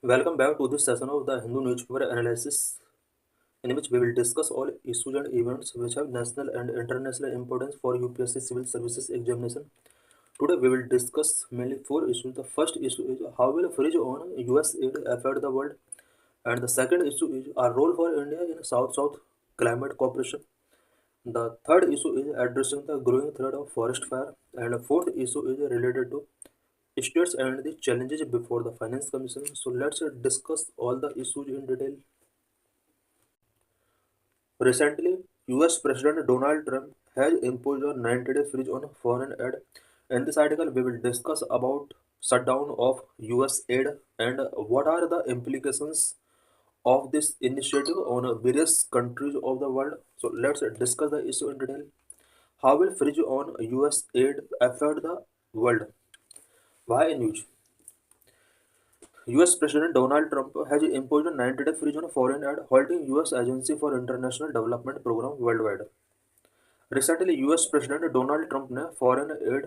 Welcome back to this session of the Hindu newspaper analysis, in which we will discuss all issues and events which have national and international importance for UPSC Civil Services examination. Today we will discuss mainly four issues. The first issue is how will fridge on US aid affect the world, and the second issue is our role for India in South-South climate cooperation. The third issue is addressing the growing threat of forest fire, and the fourth issue is related to states and the challenges before the Finance Commission. So let's discuss all the issues in detail. Recently, US President Donald Trump has imposed a 90-day freeze on foreign aid. In this article, we will discuss about shutdown of US aid and what are the implications of this initiative on various countries of the world. So let's discuss the issue in detail. How will freeze on US aid affect the world? Why news? US President Donald Trump has imposed a 90-day freeze on foreign aid, halting US Agency for International Development program worldwide. Recently, US President Donald Trump ने foreign add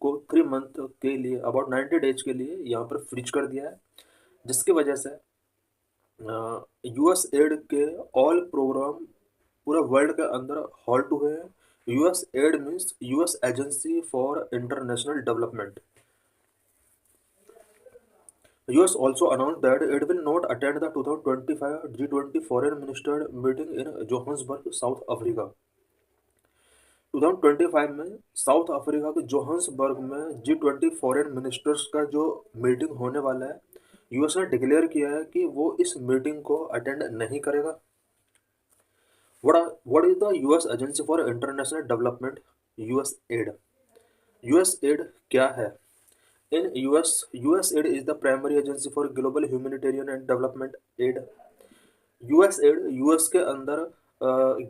को 3 month के लिए about 90 days के लिए यहाँ पर freeze कर दिया है, जिसकी वजह से यूएस एड के ऑल प्रोग्राम पूरे वर्ल्ड के अंदर हॉल्ट हुए हैं. US aid means US agency for international development. US also announced that it will not attend the 2025 G20 Foreign Minister meeting in Johannesburg, South Africa. 2025 में south Africa के Johannesburg में G20 foreign ministers का जो meeting होने वाला है, US ने declare किया है कि वो इस मीटिंग को अटेंड नहीं करेगा. What is the US Agency for International Development? USAID. USAID क्या है? In US, USAID is the primary agency for global humanitarian and development aid. USAID US के अंदर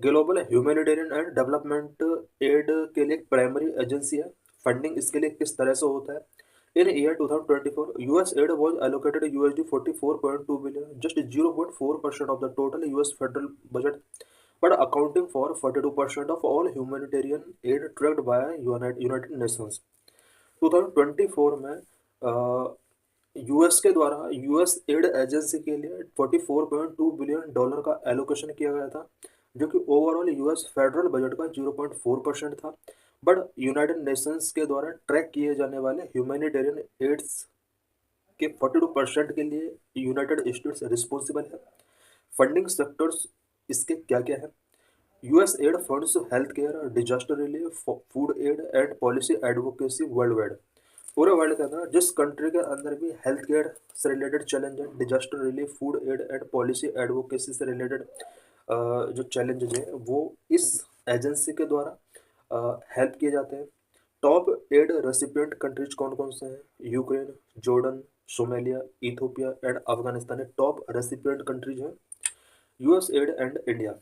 global humanitarian and development aid के लिए primary agency है. Funding इसके लिए किस तरह से होता है? In year 2024, USAID was allocated USD 44.2 billion, just 0.4% of the total US federal budget, but accounting for 42% of all humanitarian aid tracked by United Nations. 2024 में यूएस के द्वारा यूएस एड एजेंसी के लिए $44.2 बिलियन का एलोकेशन किया गया था, जो कि ओवरऑल यूएस फेडरल बजट का 0.4% था. बट यूनाइटेड नेशंस के द्वारा ट्रैक किए जाने वाले ह्यूमैनिटेरियन एड्स के 42% के लिए यूनाइटेड स्टेट्स रिस्पॉन्सिबल है. फंडिंग सेक्टर्स इसके क्या क्या है? US aid funds health care, disaster relief, food aid and policy advocacy worldwide. पूरे वर्ल्ड के अंदर जिस कंट्री के अंदर भी हेल्थ केयर से रिलेटेड चैलेंज है, disaster relief, food aid and policy advocacy से रिलेटेड जो चैलेंजेज हैं वो इस एजेंसी के द्वारा हेल्प किए जाते हैं. टॉप एड रेसिपिएंट कंट्रीज कौन कौन से हैं? Ukraine, Jordan, Somalia, Ethiopia and Afghanistan top recipient countries हैं. US aid and India.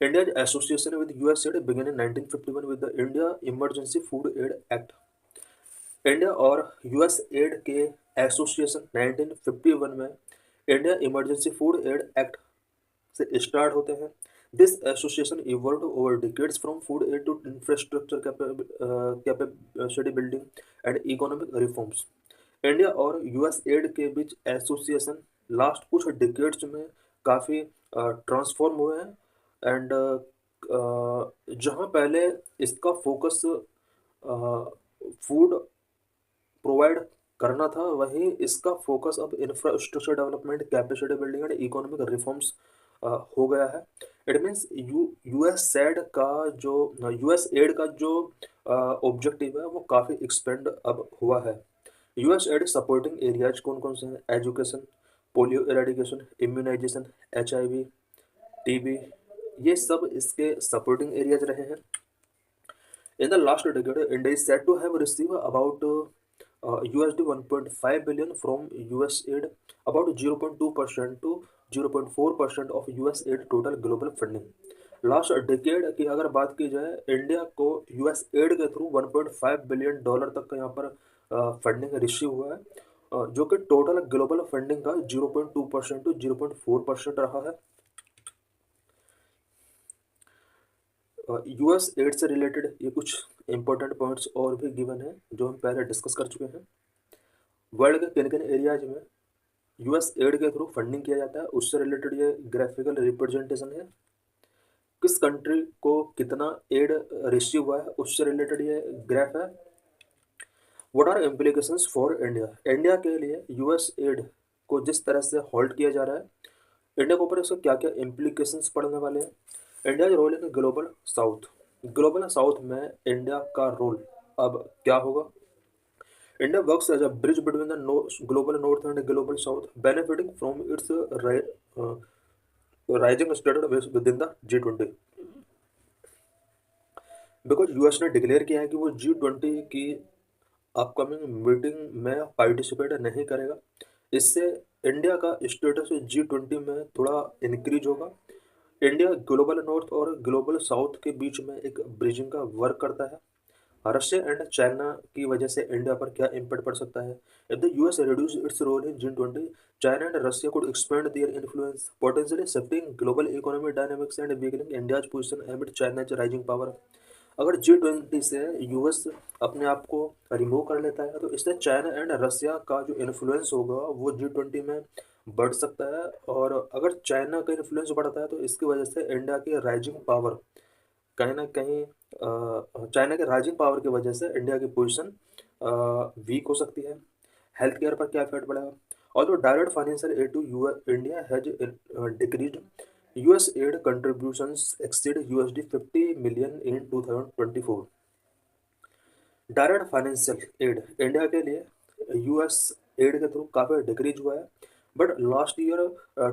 India's association with USAID began in 1951 with the India Emergency Food Aid Act. India और USAID के association 1951 में India emergency food aid act से start होते हैं. This association evolved over decades from food aid to infrastructure capacity building and economic reforms. India और USAID के बीच association last कुछ डिकेड्स में काफ़ी ट्रांसफॉर्म हुए हैं. एंड जहाँ पहले इसका फोकस फूड प्रोवाइड करना था, वहीं इसका फोकस अब infrastructure development, capacity building and economic reforms हो गया है. इट मीन्स यूएस एड का जो ऑब्जेक्टिव है वो काफ़ी एक्सपेंड अब हुआ है. यूएस एड सपोर्टिंग एरियाज कौन कौन से हैं? Education, polio eradication, immunisation, HIV, TB, ये सब इसके सपोर्टिंग एरियाज रहे हैं. In the last decade, India is said to have received about USD 1.5 billion from USAID, about 0.2% to 0.4% of USAID total global funding. Last decade की अगर बात की जाए, इंडिया को USAID के थ्रू $1.5 बिलियन तक का यहाँ पर फंडिंग रिसीव हुआ है, जो कि टोटल ग्लोबल फंडिंग का 0.2% टू 0.4% रहा है. यूएस एड से रिलेटेड ये कुछ इंपॉर्टेंट पॉइंट्स और भी गिवन है जो हम पहले डिस्कस कर चुके हैं. वर्ल्ड के किन किन एरियाज में यूएस एड के थ्रू फंडिंग किया जाता है, उससे रिलेटेड ये ग्राफिकल रिप्रेजेंटेशन है। किस कंट्री को कितना एड रिसीव हुआ है उससे रिलेटेड ये ग्राफ है। What are implications for India, India के लिए यूएस एड को जिस तरह से होल्ड किया जा रहा है, इंडिया के ऊपर इसके क्या क्या इम्प्लीकेशंस पड़ने वाले हैं। India role in global south, global south में इंडिया का रोल अब क्या होगा। India works as a bridge between the global north and global south, benefiting from its uh, rising status within the G20। Because US ने declare किया है कि वो G20 की अपकमिंग मीटिंग में पार्टिसिपेट नहीं करेगा, इससे इंडिया का स्टेटस G20 में थोड़ा इंक्रीज होगा। इंडिया ग्लोबल नॉर्थ और ग्लोबल साउथ के बीच में एक ब्रिजिंग का वर्क करता है। रशिया एंड चाइना की वजह से इंडिया पर क्या इम्पैक्ट पड़ सकता है। If the US reduce its role in G20, China and Russia could expand their influence, potentially shifting global economic dynamics and weakening India's position amid China's rising power. अगर G20 से US अपने आप को remove कर लेता है तो इससे चाइना एंड रशिया का जो इन्फ्लुएंस होगा वो G20 में बढ़ सकता है, और अगर चाइना का इन्फ्लुएंस बढ़ता है तो इसकी वजह से इंडिया की राइजिंग पावर कहीं ना कहीं चाइना के राइजिंग पावर की वजह से इंडिया की पोजीशन वीक हो सकती है। हेल्थ केयर पर क्या इफेक्ट पड़ेगा। Although direct financial aid to India has decreased, US aid contributions exceed $50 million in 2024। Direct financial aid India के लिए यूएस एड के थ्रू काफ़ी डिक्रीज हुआ है, बट लास्ट ईयर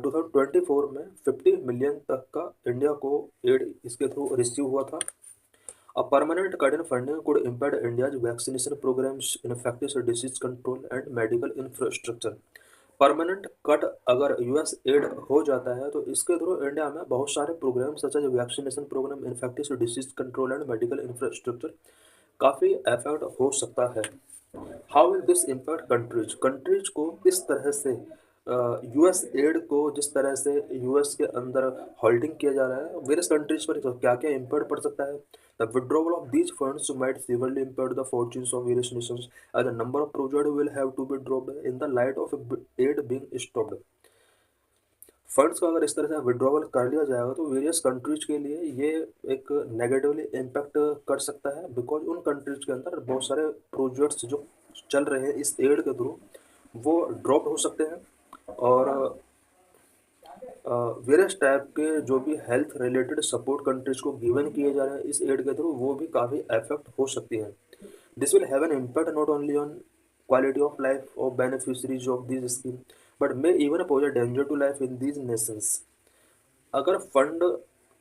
2024 में 50 मिलियन तक का इंडिया को एड इसके थ्रू रिसीव हुआ था। A permanent cut in funding could impact India's vaccination programs, infectious disease control and medical infrastructure। Permanent cut अगर यूएस एड हो जाता है तो इसके थ्रू इंडिया में बहुत सारे programme such as vaccination programme, infectious disease control and medical infrastructure काफ़ी इफेक्ट हो सकता है। How will this impact countries, countries को किस तरह से यूएस एड को जिस तरह से यूएस के अंदर होल्डिंग किया जा रहा है वेरियस कंट्रीज पर क्या क्या इम्पैक्ट पड़ सकता है। The withdrawal of these funds might severely impact the fortunes of various nations as the number of project will have to be dropped in the light of aid being stopped. Funds का अगर इस तरह से withdrawal कर लिया जाएगा तो various countries के लिए ये एक नेगेटिवली इम्पैक्ट कर सकता है, बिकॉज उन कंट्रीज के अंदर बहुत सारे प्रोजेक्ट्स जो चल रहे हैं इस एड के थ्रू वो ड्रॉप हो सकते हैं, और वेरियस टाइप के जो भी हेल्थ रिलेटेड सपोर्ट कंट्रीज को गिवन किए जा रहे हैं इस एड के थ्रू वो भी काफ़ी अफेक्ट हो सकती हैं। This will have an impact not only on quality of life of beneficiaries of these scheme but may even pose a danger to life in these nations। अगर फंड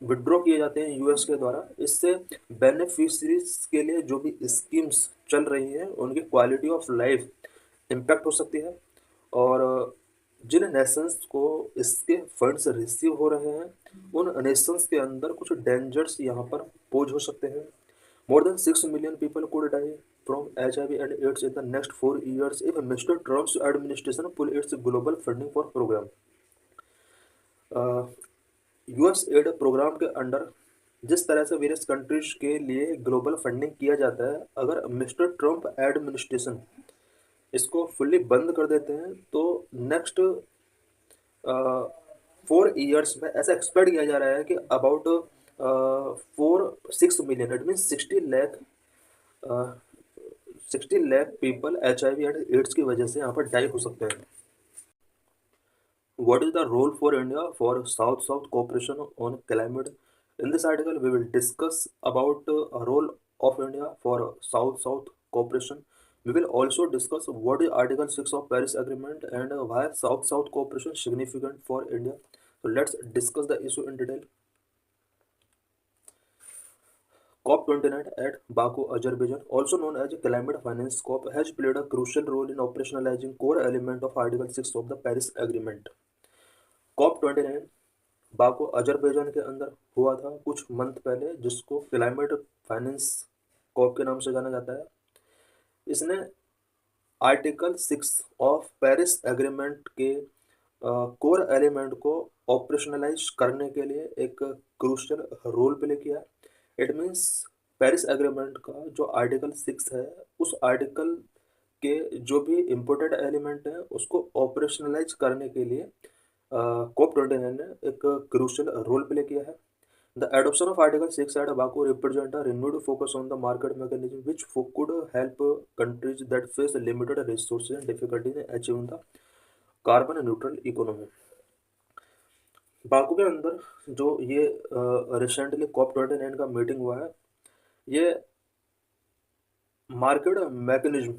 विड्रॉ किए जाते हैं यूएस के द्वारा, इससे बेनिफिशरीज के लिए जो भी स्कीम्स चल रही हैं उनकी क्वालिटी ऑफ लाइफ इम्पैक्ट हो सकती है, और जिन नेशंस को इसके फंड्स रिसीव हो रहे हैं उन नेशंस के अंदर कुछ डेंजर्स यहाँ पर पोज हो सकते हैं। More than 6 million people could die from HIV and AIDS in the next 4 years if Mr. Trump's administration pull its global funding for program। US aid programme के अंडर जिस तरह से वेरियस कंट्रीज के लिए global funding किया जाता है, अगर मिस्टर ट्रम्प एडमिनिस्ट्रेशन इसको फुल्ली बंद कर देते हैं तो नेक्स्ट 4 ईयर्स में ऐसा एक्सपेक्ट किया जा रहा है कि about 6 million it mean 60 lakh people HIV and AIDS की वजह से यहाँ पर डाई हो सकते हैं। What is the role for India for South-South cooperation on climate? In this article, we will discuss about a role of India for South-South cooperation. We will also discuss what is Article 6 of Paris Agreement and why South-South cooperation is significant for India. So let's discuss the issue in detail. COP29 at Baku, Azerbaijan, also known as Climate Finance COP, has played a crucial role in operationalizing core element of Article 6 of the Paris Agreement। COP29 बाको Azerbaijan के अंदर हुआ था कुछ month पहले, जिसको climate finance corp के नाम से जाना जाता है। इसने आर्टिकल 6 ऑफ पेरिस एग्रीमेंट के कोर एलिमेंट को ऑपरेशनलाइज करने के लिए एक क्रूशियल रोल प्ले किया। इट मीन्स पेरिस एग्रीमेंट का जो आर्टिकल 6 है उस आर्टिकल के जो भी इम्पोर्टेंट एलिमेंट हैं उसको ऑपरेशनलाइज करने के लिए COP29 ने एक क्रूशियल रोल प्ले किया है। The adoption of article 6 at Baku represent a renewed focus on the market mechanism which could help countries that face limited resources and difficulty in achieving the carbon neutral economy. Baku के अंदर जो ये recently COP29 का meeting हुआ है, ये market mechanism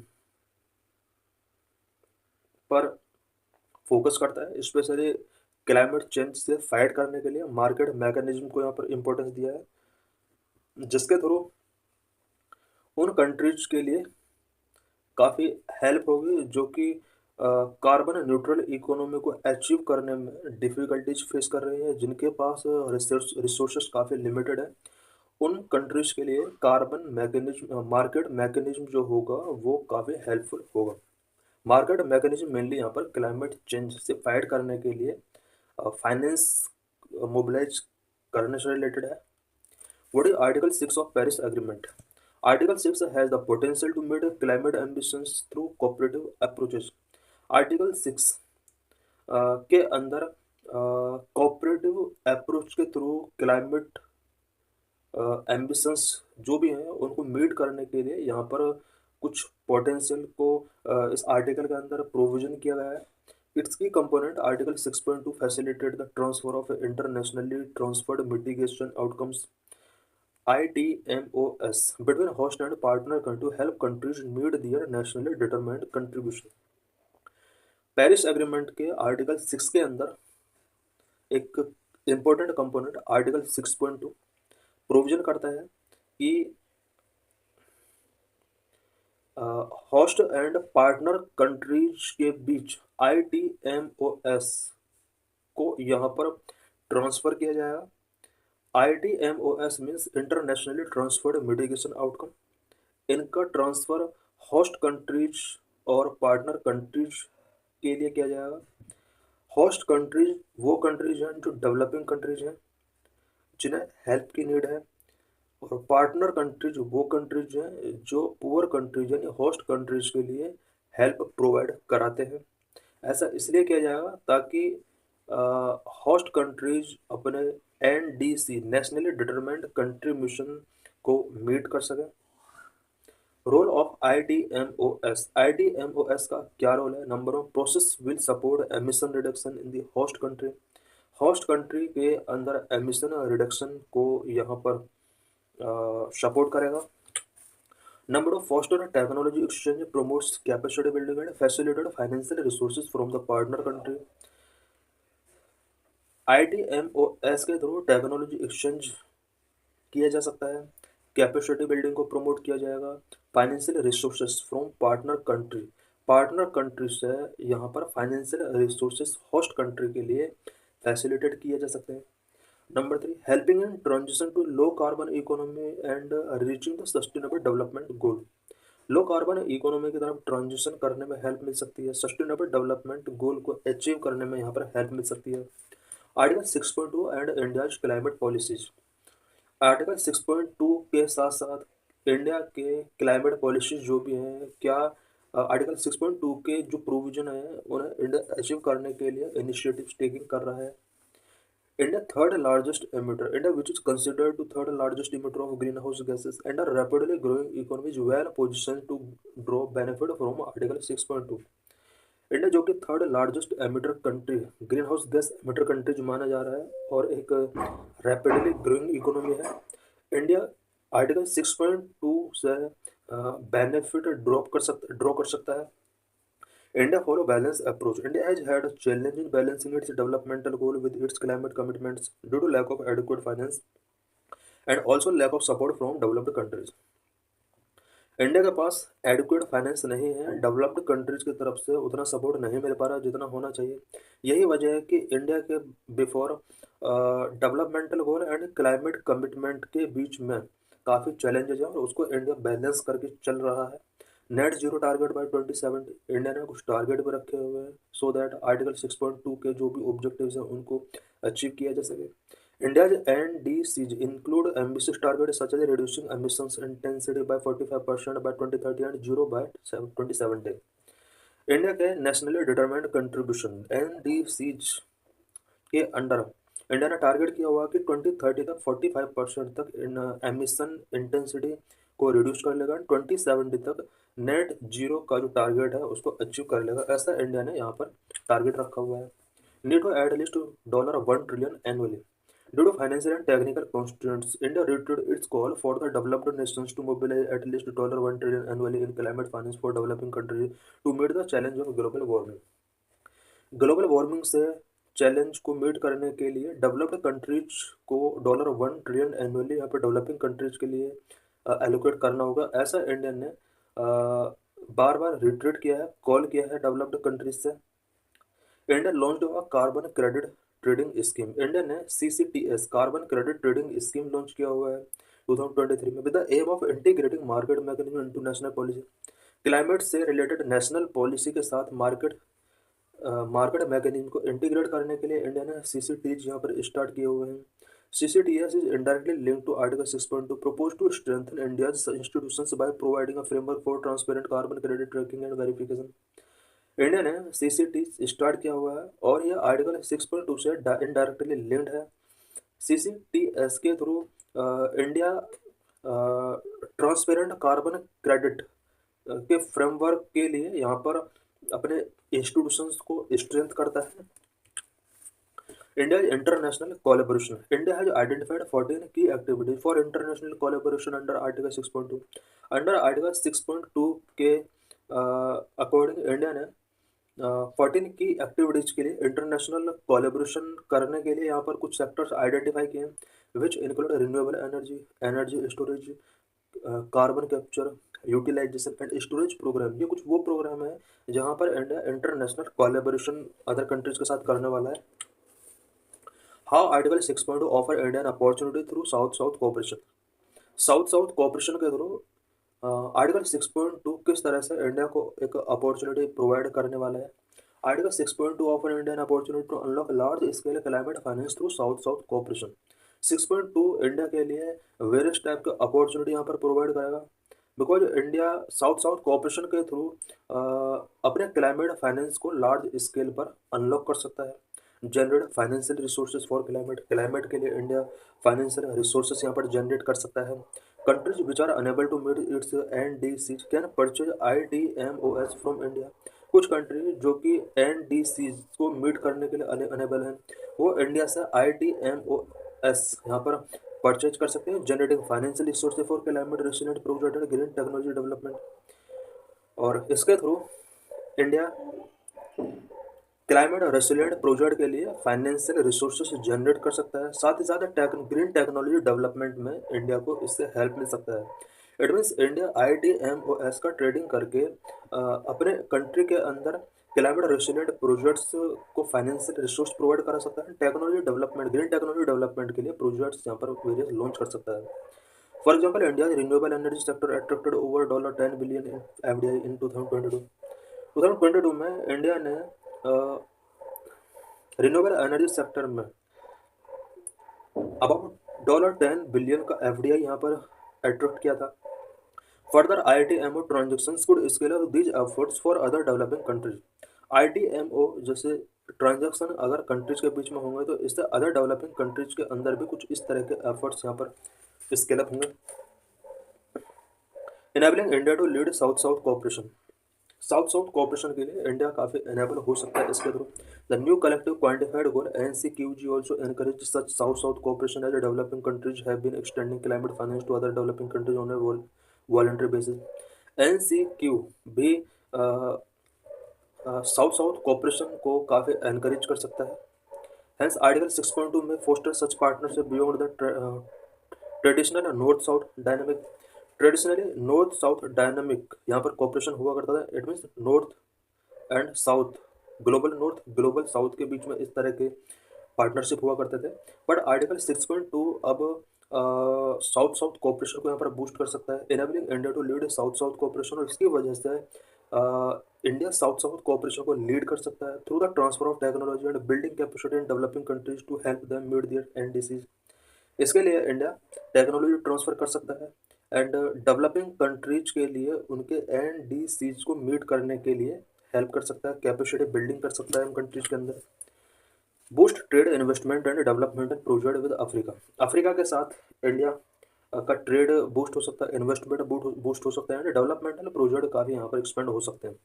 पर focus करता है, स्पेशली क्लाइमेट चेंज से फाइट करने के लिए मार्केट मैकेनिज्म को यहाँ पर इम्पोर्टेंस दिया है, जिसके थ्रू उन कंट्रीज के लिए काफ़ी हेल्प होगी जो कि कार्बन न्यूट्रल इकोनॉमी को अचीव करने में डिफ़िकल्टीज फेस कर रही हैं, जिनके पास रिसोर्सेस काफ़ी लिमिटेड है। उन कंट्रीज के लिए कार्बन मैकेनिज्म मार्केट मैकेनिज्म जो होगा वो काफ़ी हेल्पफुल होगा। मार्केट मैकेनिज्म मेनली यहाँ पर क्लाइमेट चेंज से फाइट करने के लिए फाइनेंस मोबिलाइज करने से रिलेटेड है। What is article 6 of Paris agreement? Article 6 has the potential to meet climate ambitions through cooperative approaches. Article 6 के अंदर कोऑपरेटिव अप्रोच के थ्रू क्लाइमेट एम्बिशंस जो भी हैं उनको मीट करने के लिए यहाँ पर कुछ पोटेंशियल को इस आर्टिकल के अंदर प्रोविजन किया गया है। इट्स की component article 6.2 facilitate the transfer of internationally transferred mitigation outcomes ITMOS between host and partner country to help countries meet their nationally determined contribution। Paris agreement के आर्टिकल 6 के अंदर एक इम्पोर्टेंट कंपोनेंट आर्टिकल 6.2 प्रोविजन करता है कि host and partner countries के बीच ITMOS को यहाँ पर ट्रांसफर किया जाएगा। ITMOS means internationally transferred mitigation outcome. इनका ट्रांसफर होस्ट कंट्रीज और पार्टनर कंट्रीज के लिए किया जाएगा। होस्ट कंट्रीज वो कंट्रीज हैं जो डेवलपिंग कंट्रीज हैं जिन्हें हेल्प की नीड है, और पार्टनर कंट्रीज वो कंट्रीज हैं जो पुअर कंट्रीज यानी होस्ट कंट्रीज के लिए हेल्प प्रोवाइड कराते हैं। ऐसा इसलिए किया जाएगा ताकि होस्ट कंट्रीज अपने NDC नेशनली डिटरमाइंड कंट्रीब्यूशन को मीट कर सकें। रोल ऑफ ITMOS का क्या रोल है? Number one, process will support emission reduction in the host country. Host country के अंदर एमिशन रिडक्शन को यहाँ पर सपोर्ट करेगा। Number of foster technology exchange promotes capacity building and facilitate financial resources from the partner country. ITMOS के through technology exchange किया जा सकता है, कैपेसिटी बिल्डिंग को प्रमोट किया जाएगा, financial resources from partner country से यहाँ पर फाइनेंशियल रिसोर्सेज होस्ट कंट्री के लिए फैसिलिटेट किए जा सकते हैं। Number 3, helping in transition to low carbon economy and reaching the sustainable development goal. Low carbon economy की तरफ ट्रांजिशन करने में हेल्प मिल सकती है, सस्टेनेबल डेवलपमेंट गोल को अचीव करने में यहाँ पर हेल्प मिल सकती है। Article 6.2 and India's climate policies. Article 6.2 के साथ साथ इंडिया के क्लाइमेट पॉलिसीज जो भी हैं, क्या आर्टिकल 6.2 के जो प्रोविजन है उन्हें इंडिया अचीव करने के लिए इनिशिएटिव टेकिंग कर रहा है। India third largest emitter, India which is considered to third largest emitter of greenhouse gases and a rapidly growing economy is well positioned to draw benefit from Article 6.2। India जो कि third largest emitter country, green house gas emitter country जो माना जा रहा है और एक rapidly growing economy है, इंडिया आर्टिकल 6.2 से बेनिफिट ड्रॉ कर सकता है। India follow balanced approach. India has had a challenge in balancing its developmental goal with its climate commitments due to lack of adequate finance and also lack of support from developed countries। India के पास adequate finance नहीं है, developed countries की तरफ से उतना support नहीं मिल पा रहा जितना होना चाहिए। यही वजह है कि इंडिया के before developmental goal and climate commitment के बीच में काफ़ी चैलेंजेस हैं और उसको इंडिया बैलेंस करके चल रहा है। Net zero target by 2070 India ने कुछ टारगेट भी रखे हुए हैं सो दैट आर्टिकल 6.2 के जो भी ऑब्जेक्टिव्स हैं उनको अचीव किया जा सके। India's NDCs include ambitious targets such as reducing emissions intensity by 45% by 2030 and zero by 2070. India के नेशनली डिटरमाइंड कंट्रीब्यूशन NDCs के अंडर इंडिया ने टारगेट किया हुआ कि 2030 तक 45% तक एमिशन इंटेंसिटी को रिड्यूस कर लेगा, 2070 तक नेट जीरो का जो टारगेट है उसको अचीव कर लेगा। ऐसा इंडिया ने यहाँ पर टारगेट रखा हुआ है। Need to at least $1 trillion annually. Due to financial and technical constraints, India reiterated its call for the developed nations to mobilize at least $1 trillion annually in climate finance for developing countries to meet the challenge of global warming. Global warming से challenge को meet करने के लिए developed countries को $1 trillion annually यहाँ पर developing countries के लिए एलोकेट करना होगा। ऐसा इंडिया ने बार बार रिट्रेट किया है, कॉल किया है डेवलप्ड कंट्रीज से। इंडिया लॉन्च हुआ carbon credit trading scheme. India ने CCTS carbon credit trading scheme launch किया हुआ है 2023 में with the aim of integrating market mechanism into national policy. Climate से रिलेटेड नेशनल पॉलिसी के साथ मार्केट मैकेनिज्म को इंटीग्रेट करने के लिए इंडिया ने CCTS यहाँ पर स्टार्ट किए हुए हैं। CCTS is indirectly linked to Article 6.2 proposed to strengthen India's institutions by providing a framework for transparent carbon credit tracking and verification. India ने CCTS स्टार्ट किया हुआ है और यह आर्टिकल 6.2 से इनडायरेक्टली लिंक्ड है। CCTS के through India transparent carbon credit के फ्रेमवर्क के लिए यहाँ पर अपने इंस्टीट्यूशंस को स्ट्रेंथ करता है। India international collaboration. India has identified 14 की activities for international collaboration under article 6.2। Under article 6.2 के अकॉर्डिंग इंडिया ने 14 की एक्टिविटीज के लिए इंटरनेशनल कोलैबोरेशन करने के लिए यहाँ पर कुछ सेक्टर्स आइडेंटिफाई किए हैं which include renewable energy, energy storage, carbon capture, utilisation and storage programme. ये कुछ वो प्रोग्राम है जहाँ पर India international collaboration other countries के साथ करने वाला है। How article 6.2 offer India an opportunity through south south cooperation. South south cooperation के थ्रू आर्टिकल 6.2 किस तरह से इंडिया को एक अपॉर्चुनिटी प्रोवाइड करने वाला है। Article 6.2 offer India an opportunity to unlock large scale climate finance through south south cooperation. 6.2 India के लिए वेरियस टाइप के अपॉर्चुनिटी यहाँ पर प्रोवाइड करेगा because India south south cooperation के थ्रू अपने क्लाइमेट फाइनेंस को लार्ज स्केल पर अनलॉक कर सकता है। Generate financial resources for climate. Climate के लिए इंडिया फाइनेंशियल रिसोर्सेज यहाँ पर जनरेट कर सकता है। Countries which are unable to meet its NDCs can purchase ITMOS from India. कुछ कंट्री जो कि NDCs को मीट करने के लिए अनेबल हैं वो इंडिया से ITMOS यहाँ पर परचेज कर सकते हैं। Generating financial resources for climate resilient project and green technology development. और इसके थ्रू इंडिया क्लाइमेट रेसिलिएंट प्रोजेक्ट के लिए फाइनेंशियल रिसोर्सेज जनरेट कर सकता है। साथ ही साथ ग्रीन टेक्नोलॉजी डेवलपमेंट में इंडिया को इससे हेल्प मिल सकता है। इट मीन्स इंडिया ITMOS का ट्रेडिंग करके अपने कंट्री के अंदर क्लाइमेट रेसिलिएंट प्रोजेक्ट्स को फाइनेंशियल रिसोर्स प्रोवाइड करा सकता है। Technology development, green technology development के लिए प्रोजेक्ट्स यहाँ पर वेरियस लॉन्च कर सकता है। For example India renewable energy sector attracted over $10 billion in FDI इन 2022 में इंडिया ने रिन्यूएबल एनर्जी सेक्टर में अबाउट $10 बिलियन का FDI यहाँ पर अट्रैक्ट किया था। Further ITMO transactions could scale up these efforts for other developing countries. ITMO जैसे transaction अगर कंट्रीज के बीच में होंगे तो इससे अदर डेवलपिंग कंट्रीज के अंदर भी कुछ इस तरह के एफर्ट्स यहाँ पर स्केल अप होंगे। Enabling India to lead south south cooperation. South south cooperation के लिए इंडिया काफ़ी एनेबल हो सकता है इसके through. The new collective quantified goal NCQG also encourage such south south cooperation as developing countries have been extending climate finance to other developing countries on a voluntary basis. NCQ भी south south cooperation को काफ़ी encourage कर सकता है। Hence article 6.2 में foster such partnership beyond the traditional north south dynamic. Traditionally north south dynamic यहाँ पर cooperation हुआ करता था। It means north and south, global north global south के बीच में इस तरह के पार्टनरशिप हुआ करते थे। बट आर्टिकल 6.2 अब साउथ साउथ कॉपरेशन को यहाँ पर बूस्ट कर सकता है। Enabling India to lead south south cooperation और इसकी वजह से इंडिया साउथ साउथ कोऑपरेशन को लीड कर सकता है through the transfer of technology and building capacity in developing countries to help them meet their NDCs. इसके लिए इंडिया टेक्नोलॉजी ट्रांसफर कर सकता है एंड डेवलपिंग कंट्रीज के लिए उनके एनडीसीज को मीट करने के लिए हेल्प कर सकता है, कैपेसिटी बिल्डिंग कर सकता है उन कंट्रीज के अंदर। Boost trade investment and development and project with Africa. Africa के साथ इंडिया का ट्रेड बूस्ट हो सकता है, इन्वेस्टमेंट बूस्ट हो सकता है एंड डेवलपमेंटल प्रोजेक्ट काफ़ी यहाँ पर एक्सपेंड हो सकते हैं।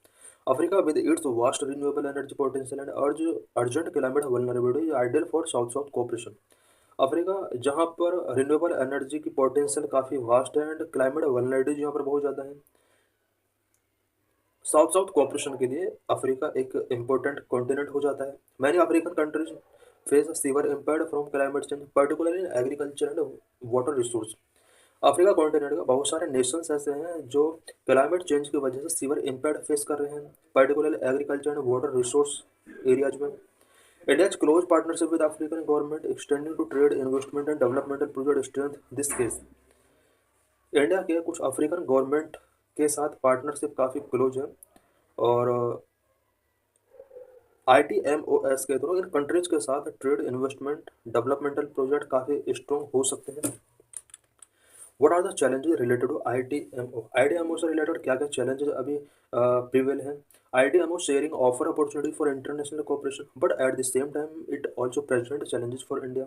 Africa with its vast renewable energy potential and urgent climate vulnerability ideal for south south cooperation. Africa जहाँ पर रिन्यूएबल एनर्जी की पोटेंशियल काफ़ी वास्ट है एंड क्लाइमेट वल्नरेबिलिटी यहाँ पर बहुत ज़्यादा है, साउथ साउथ कोऑपरेशन के लिए अफ्रीका एक इम्पोर्टेंट कॉन्टिनेंट हो जाता है। Many African countries face sewer impact from climate change particularly in agriculture and water resource. Africa continent का बहुत सारे नेशंस ऐसे हैं जो क्लाइमेट चेंज की वजह से सीवर इम्पैक्ट फेस कर रहे हैं, particularly agriculture and water resource areas में। India's close partnership with African government extending to trade, investment and developmental project strength this case। India के कुछ अफ्रीकन गवर्नमेंट के साथ पार्टनरशिप काफ़ी क्लोज है और ITMOS के थ्रू इन कंट्रीज के साथ ट्रेड, इन्वेस्टमेंट, डेवलपमेंटल प्रोजेक्ट काफ़ी स्ट्रॉन्ग हो सकते हैं। What are the challenges related to ITMO? ITMO से रिलेटेड क्या क्या चैलेंजेस अभी प्रिवेल हैं? ITMO sharing offer opportunity for international cooperation but at the same time it also present challenges for India.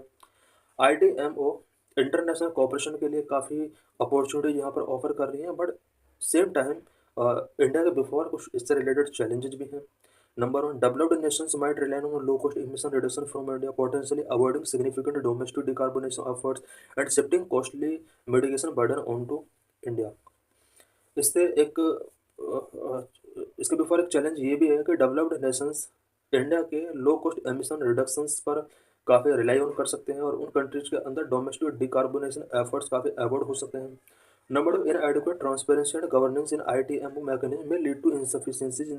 ITMO international cooperation के लिए काफ़ी opportunity यहाँ पर ऑफर कर रही है बट सेम टाइम इंडिया के बिफोर कुछ इससे रिलेटेड चैलेंजेस भी हैं। Number one, developed nations might rely on low cost emission reduction from India potentially avoiding significant domestic decarbonisation efforts and shifting costly mitigation burden on to India. इससे एक इसके before एक challenge ये भी है कि डेवलप्ड नेशंस इंडिया के low cost emission reductions पर काफ़ी रिलाई ऑन कर सकते हैं और उन कंट्रीज के अंदर डोमेस्टिक डिकार्बोनेशन एफर्ट्स काफ़ी अवॉइड हो सकते हैं। Number two, inadequate transparency and governance in ITMO mechanism may lead to insufficiencies in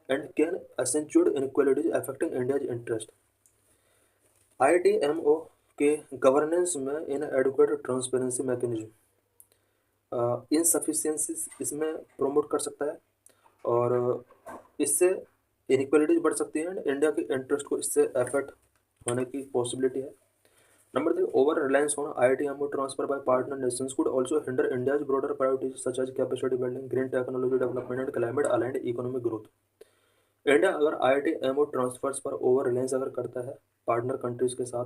and can accentuate inequalities affecting India's interest। ITMO के गवर्नेंस में inadequate ट्रांसपेरेंसी मैकेनिज्म इनसफिशियंसीज इसमें promote कर सकता है और इससे इनक्वालिटीज बढ़ सकती हैं एंड इंडिया के इंटरेस्ट को इससे अफेक्ट होने की पॉसिबिलिटी है। Number three, over reliance on ITMO transfer by partner nations could also hinder India's broader priorities such as capacity building, green technology development and climate aligned economic growth. India अगर ITMO transfers पर over reliance अगर करता है partner countries के साथ,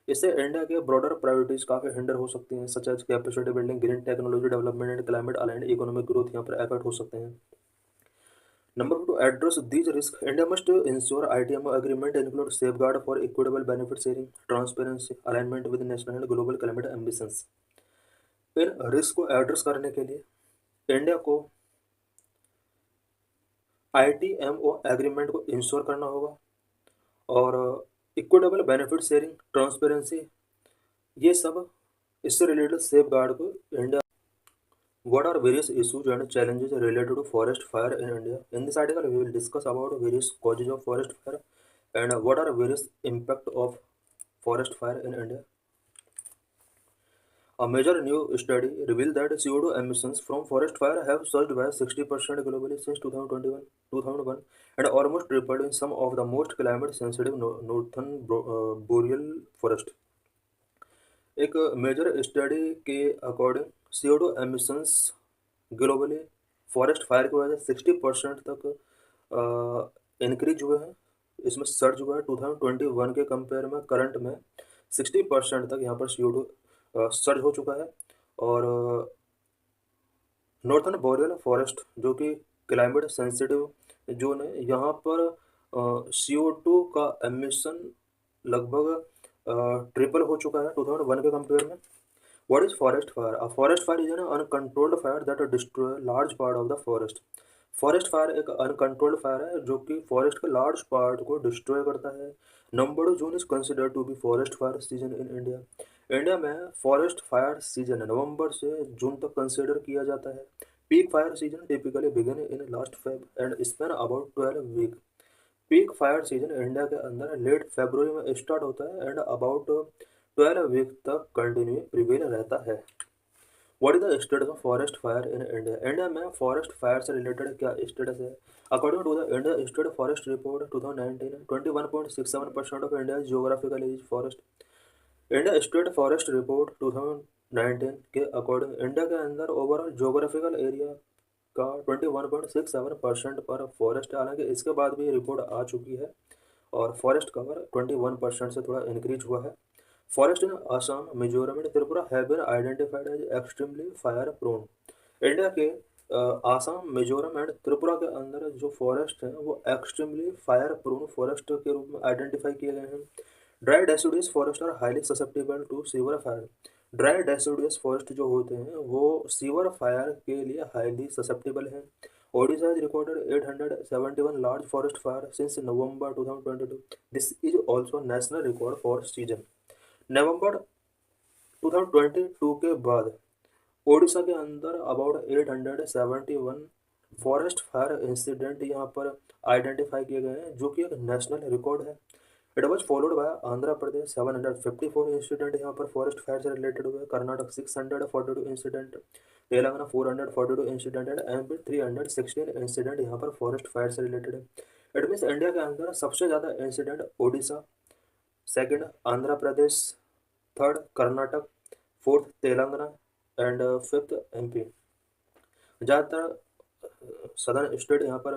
इससे India के broader priorities काफ़ी हिंडर हो सकती हैं such as capacity building, green technology development and climate aligned economic growth यहाँ पर एफेक्ट हो सकते हैं। Number two, to address these risks, India must ensure ITMO agreement include safeguard for equitable benefit sharing, transparency, alignment with national and global climate ambitions। In risk को address करने के लिए India को ITMO एग्रीमेंट को ensure करना होगा और equitable benefit sharing, transparency, ये सब इससे रिलेटेड सेफ गार्ड को India. What are various issues and challenges related to forest fire in India? In this article, we will discuss about various causes of forest fire and what are various impact of forest fire in India. A major new study revealed that CO2 emissions from forest fire have surged by 60% globally since 2001 and almost tripled in some of the most climate-sensitive northern boreal forest। एक major study के according CO2 emissions globally forest fire की वजह से 60% तक increase हुए हैं, इसमें surge हुआ है 2021 के कंपेयर में। करंट में 60% तक यहाँ पर CO2 सर्ज हो चुका है और नॉर्थन बोरियल फॉरेस्ट जो कि क्लाइमेट सेंसिटिव जोन है, यहाँ पर CO2 का एमिशन लगभग ट्रिपल हो चुका है 2001 के कंपेयर में। What is forest fire? A forest fire is an uncontrolled fire that destroy large part of the forest। Forest fire एक अनकंट्रोल्ड फायर है जो कि फॉरेस्ट के लार्ज पार्ट को डिस्ट्रॉय करता है। Number June is considered to be forest fire season in India. India में forest fire season नवंबर से जून तक कंसिडर किया जाता है। Peak fire season typically begin in last Feb and span about 12 week. Peak fire season India के अंदर लेट फरवरी में स्टार्ट होता है एंड अबाउट 12 वीक तक कंटिन्यू प्रिवेल रहता है। What is the status of forest fire in India? India में फॉरेस्ट फायर से रिलेटेड क्या स्टेटस है? According to the India state forest report 2019, 21.67% of India geographical as forest. India state forest report 2019 के according India के अंदर overall geographical area का 21.67% पर forest है। हालांकि इसके बाद भी रिपोर्ट आ चुकी है और फॉरेस्ट कवर 21% से थोड़ा इंक्रीज हुआ है। Forest in Assam, Mizoram and Tripura have been identified as extremely fire prone. India के आसाम, मिजोरम एंड त्रिपुरा के अंदर जो फॉरेस्ट हैं वो एक्सट्रीमली फायर प्रोन फॉरेस्ट के रूप में आइडेंटिफाई किए गए हैं। Dry deciduous forest are highly susceptible to severe fire. Dry deciduous forest जो होते हैं वो सीवर फायर के लिए हाईली ससेप्टेबल हैं। Odisha has recorded 871 large forest fires since November 2022. This is also national record for season. नवंबर 2022 के बाद ओडिशा के अंदर अबाउट 871 फॉरेस्ट फायर इंसिडेंट यहाँ पर आइडेंटिफाई किए गए हैं, जो कि एक नेशनल रिकॉर्ड है। It was followed by Andhra Pradesh 754 incident यहाँ पर फॉरेस्ट फायर से रिलेटेड हुए, Karnataka 642 incident, Telangana 442 incident and MP 316 incident यहाँ पर फॉरेस्ट फायर से रिलेटेड है। इट मीन्स इंडिया के अंदर सबसे ज़्यादा incident Odisha, second Andhra Pradesh, third Karnataka, fourth Telangana and fifth MP. ज़्यादातर सदर्न स्टेट यहाँ पर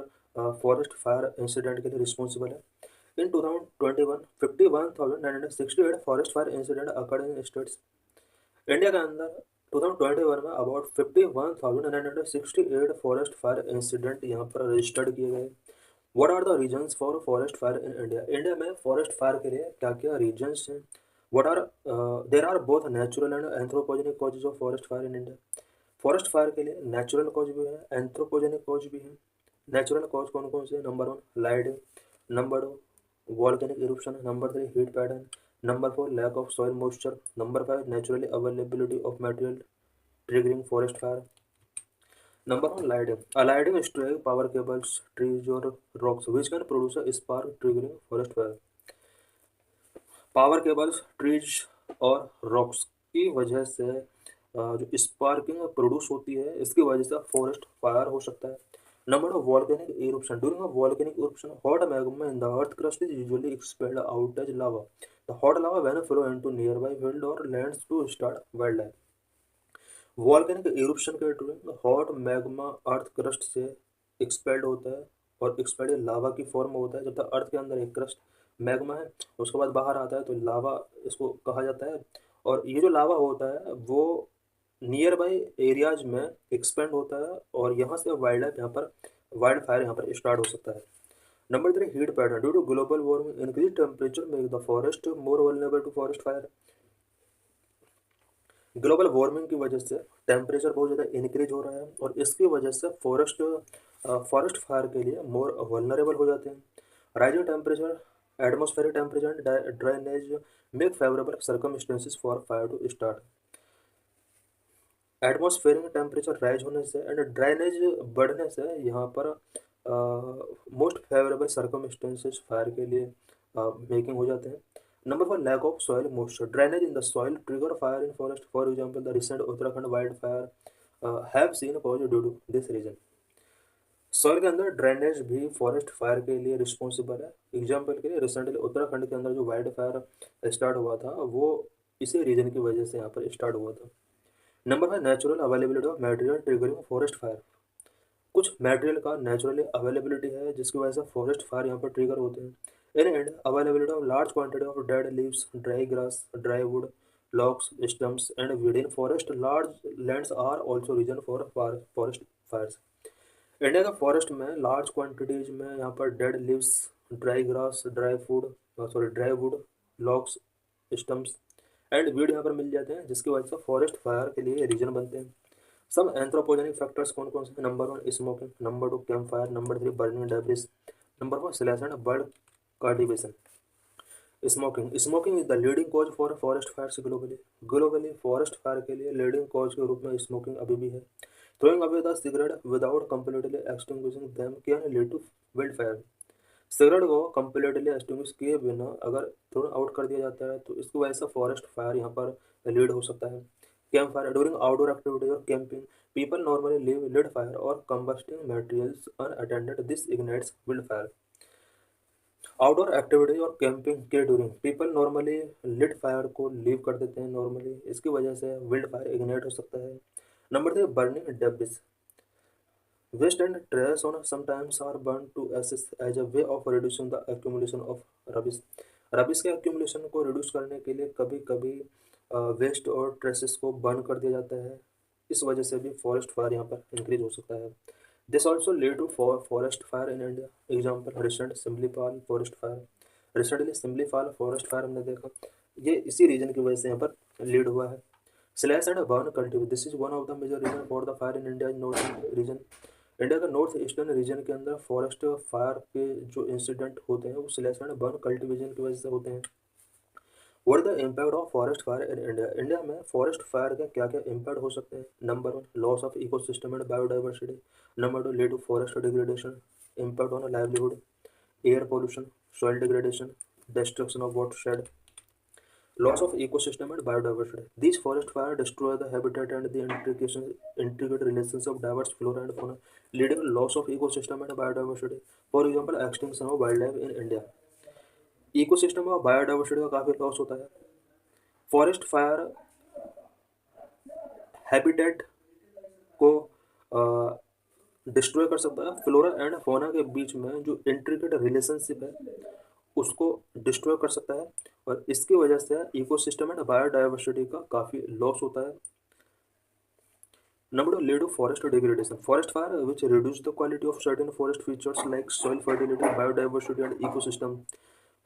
फॉरेस्ट फायर इंसिडेंट के लिए रिस्पॉन्सिबल है। इन 2021, 51,968 forest fire incident occurred in states. India के अंदर 2021 में अबाउट 51,968 फॉरेस्ट फायर इंसिडेंट यहाँ पर रजिस्टर्ड किए गए। What are the reasons for forest fire in India? India में फॉरेस्ट फायर के लिए क्या क्या रीजन्स हैं? What are there are both natural and anthropogenic causes of forest fire in India. Forest fire के लिए नेचुरल कॉज भी है, एंथ्रोपोजेनिक कॉज भी है। नेचुरल कॉज कौन कौन से? Number 1 lighting, number 2 volcanic eruption, number 3 heat pattern, number 4 lack of soil moisture, number 5 naturally availability of material triggering forest fire. Number 1 lighting. A lighting strike power cables, trees or rocks which can produce a spark triggering forest fire. Power cables, trees और rocks की वजह से जो sparking produce होती है, इसकी वजह से फॉरेस्ट फायर हो सकता है। Number 2 volcanic eruption. During a volcanic eruption hot magma in the earth crust is usually expelled out as lava. The hot lava when flow into nearby field or lands to start wildlife. Volcanic eruption के during hot magma earth crust से expelled होता है और expelled लावा की form में होता है। जब तक अर्थ के अंदर एक क्रस्ट मैग्मा है, उसके बाद बाहर आता है तो लावा इसको कहा जाता है। और ये जो लावा होता है वो नियर बाई एरियाज में एक्सपेंड होता है और यहाँ से वाइल्ड फायर यहाँ पर स्टार्ट हो सकता है। Number 3 heat pattern. Due to global warming increase temperature make the forest more vulnerable to forest fire. Global warming की वजह से टेम्परेचर बहुत ज़्यादा इंक्रीज हो रहा है और इसकी वजह से फॉरेस्ट फायर के लिए मोर वल्नरेबल हो जाते हैं। Rising temperature, atmospheric temperature and dryness make favourable circumstances for fire to start. Atmospheric temperature rise होने से एंड ड्राइनेज बढ़ने से यहाँ पर मोस्ट फेवरेबल सर्कमस्टेंसेस फायर के लिए मेकिंग हो जाते हैं. Number 4 lack of soil moisture. Drainage in the soil trigger fire in forest. For example, the recent Uttarakhand wildfire have seen cause due to this reason. Soil के अंदर drainage भी forest fire के लिए responsible है। Example के लिए recently Uttarakhand के अंदर जो वाइल्ड फायर स्टार्ट हुआ था वो इसी रीजन की वजह से यहाँ पर स्टार्ट हुआ था। Number 5 natural availability of material triggering forest fire. कुछ मटेरियल का नेचुरली अवेलेबिलिटी है जिसकी वजह से फॉरेस्ट फायर यहाँ पर ट्रिगर होते हैं. In end, availability of large quantity of dead leaves, dry grass, dry wood, logs, stumps, and weed in forest. Large lands are also reason for forest fires. India का forest में large quantities में यहाँ पर dead leaves, dry grass, dry would, logs, stumps and weed यहाँ पर मिल जाते हैं जिसकी वजह से फॉरेस्ट फायर के लिए रीजन बनते हैं. सब एंथ्रोपोजेनिक फैक्टर्स कौन कौन से? Number 1 smoking, number 2 camp fire, number 3 burning debris, number 4 slash and bird cultivation. Smoking is the leading cause for forest fires globally. Globally forest fire के लिए leading cause के रूप में स्मोकिंग अभी भी है. Throwing away the cigarette without completely extinguishing them can lead to wildfire. Cigarette को completely extinguish किए बिना अगर थ्रो आउट कर दिया जाता है तो इसकी वजह से फॉरेस्ट फायर यहाँ पर लीड हो सकता है. Campfire. During outdoor activity or camping, people normally leave lit fire or combusting materials unattended. This ignites wildfire. Outdoor activity और कैंपिंग के during people normally lit fire को लीव कर देते हैं नॉर्मली, इसकी वजह से विल्ड फायर इग्नाइट हो सकता है। Number 3, burning debris. Waste and trash on sometimes are burn to assist as a way of reducing the accumulation of rubbish. Rubbish के एक्यूमुलेशन को रिड्यूस करने के लिए कभी कभी वेस्ट और ट्रेसेस को बर्न कर दिया जाता है, इस वजह से भी फॉरेस्ट फायर यहाँ पर इंक्रीज हो सकता है। This also led to forest fire in India. Example, recent Simlipal forest fire. Recently Simlipal forest fire हमने देखा, ये इसी रीजन की वजह से यहाँ पर लीड हुआ है। Slash and burn cultivation, this is one of the major reason for the fire in India north region. India का नॉर्थ ईस्टर्न रीजन के अंदर फॉरेस्ट फायर के जो इंसिडेंट होते हैं वो स्लैश एंड बर्न कल्टिवेशन की वजह से होते हैं। What the impact of forest fire in India. India में फॉरेस्ट फायर के क्या क्या इम्पैक्ट हो सकते हैं। Number 1, loss of ecosystem and biodiversity. Number 2, lead to forest degradation, impact on livelihood, air pollution, soil degradation, destruction of watershed, loss of ecosystem and biodiversity. These forest fires destroy the habitat and the intricate relations of diverse flora and fauna, leading to loss of ecosystem and biodiversity. For example, extinction of wildlife in India. Ecosystem और biodiversity का काफ़ी loss होता है। Forest fire habitat को destroy कर सकता है, flora and fauna के बीच में जो इंट्रिकेट रिलेशनशिप है उसको डिस्ट्रॉय कर सकता है, और इसकी वजह से इकोसिस्टम एंड बायोडाइवर्सिटी का काफ़ी लॉस होता है। Number 2, lead to forest degradation. Forest fire which reduce the quality of certain forest features like soil fertility, biodiversity and ecosystem.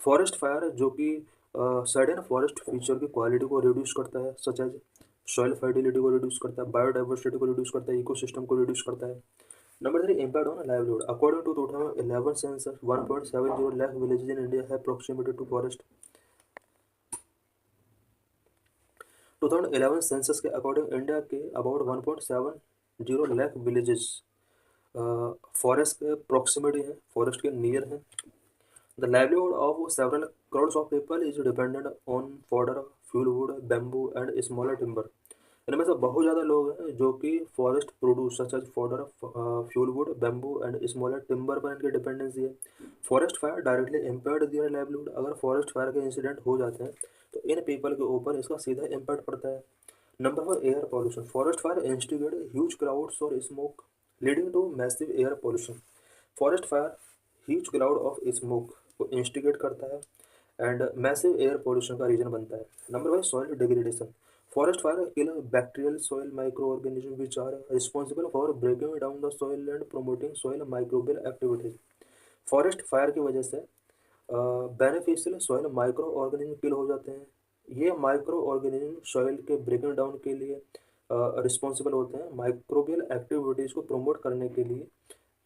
Forest fire जो कि सर्टेन फॉरेस्ट फीचर की क्वालिटी को reduce करता है, सच एज सॉइल फर्टिलिटी को reduce करता है, biodiversity को रिड्यूस करता है, इकोसिस्टम को रिड्यूस करता है। Number 3, impact on livelihood. According to 2011 census, 1.70 lakh villages in India have proximity to forest. 2011 census के अकॉर्डिंग इंडिया के अबाउट 1.70 लाख विलेजेस फॉरेस्ट के प्रॉक्सिमिटी है, फॉरेस्ट के नियर है। The livelihood of several crores of people is dependent on fodder, fuel wood, bamboo and smaller timber. इनमें से बहुत ज़्यादा लोग हैं जो कि forest produce such as fodder, fuel wood, bamboo and smaller timber पर इनकी डिपेंडेंसी है। Forest fire directly impaired their livelihood. अगर फॉरेस्ट फायर के इंसिडेंट हो जाते हैं तो इन पीपल के ऊपर इसका सीधा इम्पैक्ट पड़ता है। Number 4, air pollution. Forest fire instigate huge crowds और smoke leading to massive air pollution. Forest fire huge cloud of smoke को इंस्टिगेट करता है एंड मैसिव एयर पॉल्यूशन का रीजन बनता है। Number 5, soil degradation. Forest fire kill bacterial soil microorganisms which are responsible for breaking down the soil and promoting soil microbial activities. Forest fire की वजह से beneficial soil micro organism किल हो जाते हैं। ये माइक्रो ऑर्गेनिज्म सॉइल के breaking down के लिए रिस्पॉन्सिबल होते हैं, माइक्रोबियल एक्टिविटीज़ को प्रमोट करने के लिए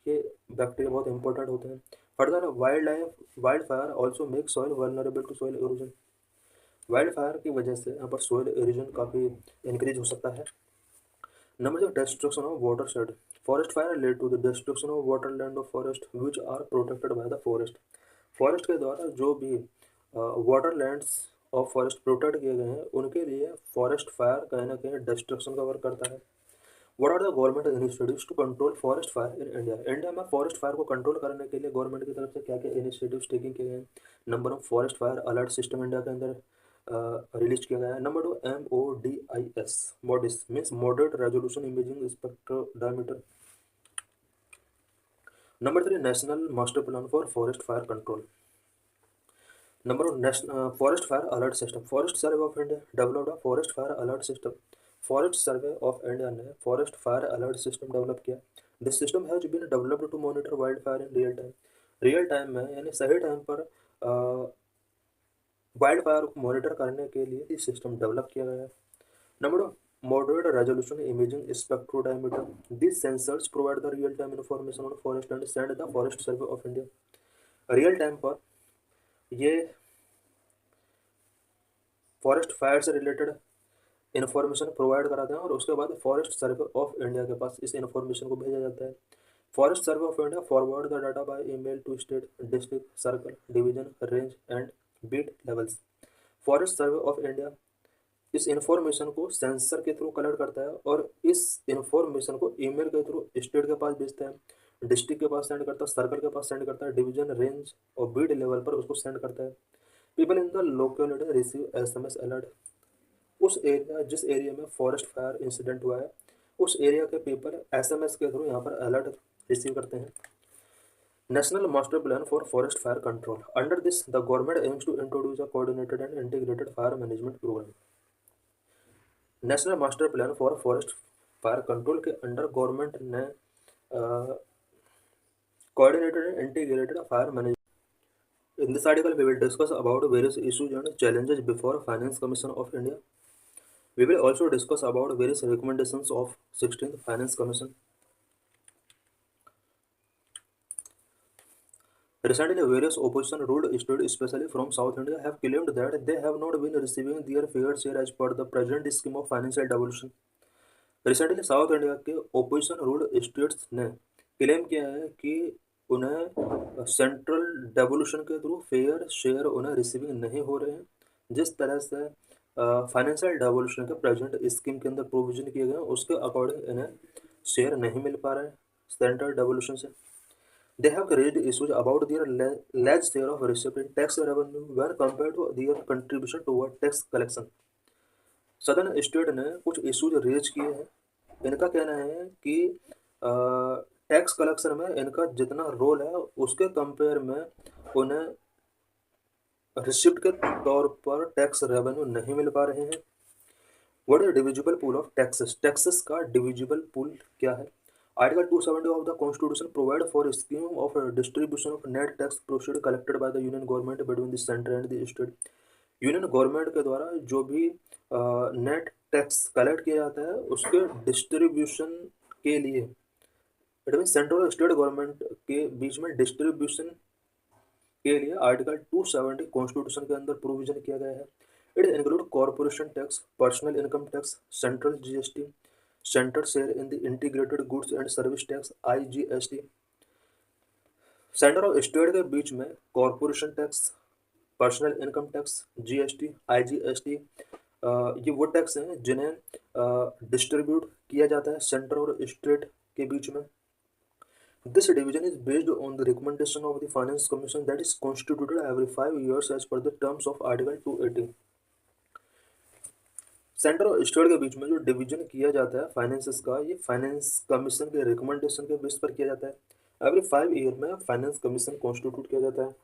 ये बैक्टीरिया बहुत इंपॉर्टेंट होते हैं। Further wild fire also make soil vulnerable to soil erosion. Wild fire की वजह से यहाँ पर सॉइल इरोजन काफ़ी इंक्रीज हो सकता है। Number 6, destruction of watershed. Forest fire led to the destruction of water land of forest which are protected by the forest. Forest के द्वारा जो भी water lands of forest protect किए गए हैं उनके लिए फॉरेस्ट फायर कहीं ना कहीं डिस्ट्रक्शन का वर्क करता है। What are the government initiatives to control forest fire in India. India में फॉरेस्ट फायर को कंट्रोल करने के लिए गवर्नमेंट की तरफ से क्या क्या इनिशिएटिव्स टेकिंग किए गए हैं। Number 1, forest fire alert system India के अंदर रिलीज किया गया है। Number 2, MODIS, MODIS means moderate resolution imaging spectral diameter. Number 3, national master plan for forest fire control. Number 1, forest fire alert system. Forest survey of India developed a forest fire alert system. Forest survey of India ने forest fire alert system develop किया। This system has been developed to monitor wild fire in real time. Real time में यानी सही time पर wild fire को monitor करने के लिए ये सिस्टम डेवलप किया गया है। Number 2, moderate resolution imaging spectroradiometer. This sensors provide the real time information on forest and send the forest survey of India. Real time पर ये फॉरेस्ट फायर से रिलेटेड इन्फॉर्मेशन प्रोवाइड कराते हैं और उसके बाद फॉरेस्ट सर्वे ऑफ इंडिया के पास इस इन्फॉर्मेशन को भेजा जाता है। Forest survey of India forward the data by email to state, district, circle, division, range and beat levels. Forest survey of India इस इंफॉर्मेशन को सेंसर के थ्रू कलेक्ट करता है और इस इंफॉर्मेशन को ईमेल के थ्रू स्टेट के पास भेजता है, डिस्ट्रिक्ट के पास सेंड करता है, सर्कल के पास सेंड करता है, डिवीजन, रेंज और बीट लेवल पर उसको सेंड करता है। People in the locality receive SMS alert. उस एरिया, जिस एरिया में फॉरेस्ट फायर इंसिडेंट हुआ है, उस एरिया के पीपल एसएमएस के थ्रू यहाँ पर अलर्ट रिसीव करते हैं। National Master Plan for Forest Fire Control. Under this, the government aims to introduce a coordinated and integrated fire management program. National master plan for forest fire control के under government ने coordinated and integrated fire management. In this article, we will discuss about various issues and challenges before Finance Commission of India. We will also discuss about various recommendations of 16th Finance Commission. Recently, various opposition-ruled states, especially from South India, have claimed that they have not been receiving their fair share as per the present scheme of financial devolution. Recently south India के opposition ruled states ने claim किया है कि उन्हें central devolution के through fair share उन्हें receiving नहीं हो रहे हैं। जिस तरह से फाइनेंशियल डेवोल्यूशन के प्रेजेंट स्कीम के अंदर प्रोविजन किए गए हैं उसके अकॉर्डिंग इन्हें शेयर नहीं मिल पा रहे हैं सेंट्रल डेवोल्यूशन से। They have raised issues about their large share of receipt in tax revenue when compared to their contribution toward tax collection. Southern state ने कुछ इश्यूज रेज किए हैं। इनका कहना है कि टैक्स कलेक्शन में इनका जितना रोल है उसके कंपेयर में उन्हें रिसिप्ट के तौर पर टैक्स रेवेन्यू नहीं मिल पा रहे हैं। What is divisible pool of taxes? Taxes का डिविजिबल पूल क्या है? Article 270 of the Constitution provide for a scheme of distribution of net tax proceeds collected by the Union Government between the center and the state. Union government के द्वारा जो भी net tax collect किया जाता है उसके डिस्ट्रीब्यूशन के लिए, इट मीन सेंट्रल और स्टेट गवर्नमेंट के बीच में डिस्ट्रीब्यूशन के लिए आर्टिकल 270 कॉन्स्टिट्यूशन के अंदर प्रोविजन किया गया है। It include corporation tax, personal income tax, central GST, central share in the integrated goods and service tax IGST. Centre और स्टेट के बीच में corporation tax, personal income tax, GST, IGST, ये वो टैक्स हैं जिन्हें डिस्ट्रीब्यूट किया जाता है सेंटर और स्टेट के बीच में। This division is based on the recommendation of the finance commission that is constituted every 5 years as per the terms of article 280। Centre और स्टेट के बीच में जो डिवीजन किया जाता है फाइनेंसेस का, ये फाइनेंस कमीशन के रिकमेंडेशन के बेस पर किया जाता है। एवरी 5 year में फाइनेंस कमीशन कॉन्स्टिट्यूट किया जाता है।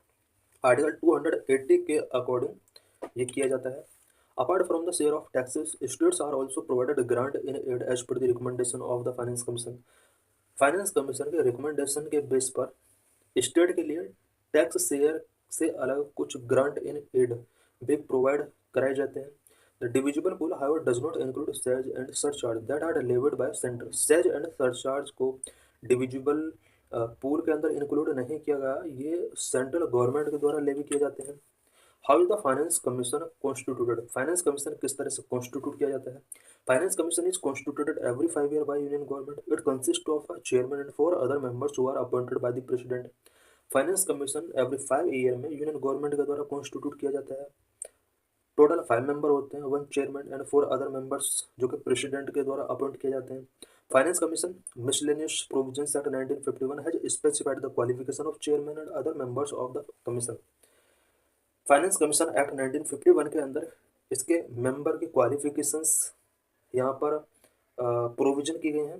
आर्टिकल 280 के अकॉर्डिंग ये किया जाता है। Apart from the share of taxes, states are also provided grant in aid as per the recommendation of the finance commission. Finance commission के रिकमेंडेशन के बेस पर स्टेट के लिए टैक्स शेयर से अलग कुछ ग्रांट इन एड भी provide कराए जाते हैं। The divisible pool however does not include cess and surcharge that are levied by centre. Cess and surcharge को डिविजिबल पूल के अंदर इंक्लूड नहीं किया गया, ये सेंट्रल गवर्नमेंट के द्वारा लेवी किए जाते हैं। How is the finance commission constituted? Finance commission किस तरह से कॉन्स्टिट्यूट किया जाता है? Finance commission is constituted every 5 year by union government. It consist of a chairman and 4 other members who are appointed by the president. Finance commission every 5 year में union government के द्वारा constitute किया जाता है। Total 5 member होते हैं, 1 chairman and 4 other members जो कि प्रेसिडेंट के द्वारा अपॉइंट किए जाते हैं। Finance commission miscellaneous provisions act 1951 has specified the qualification of chairman and other members of the commission. Finance commission act 1951 के अंदर इसके मेंबर की क्वालिफिकेशंस यहाँ पर प्रोविजन की गई हैं।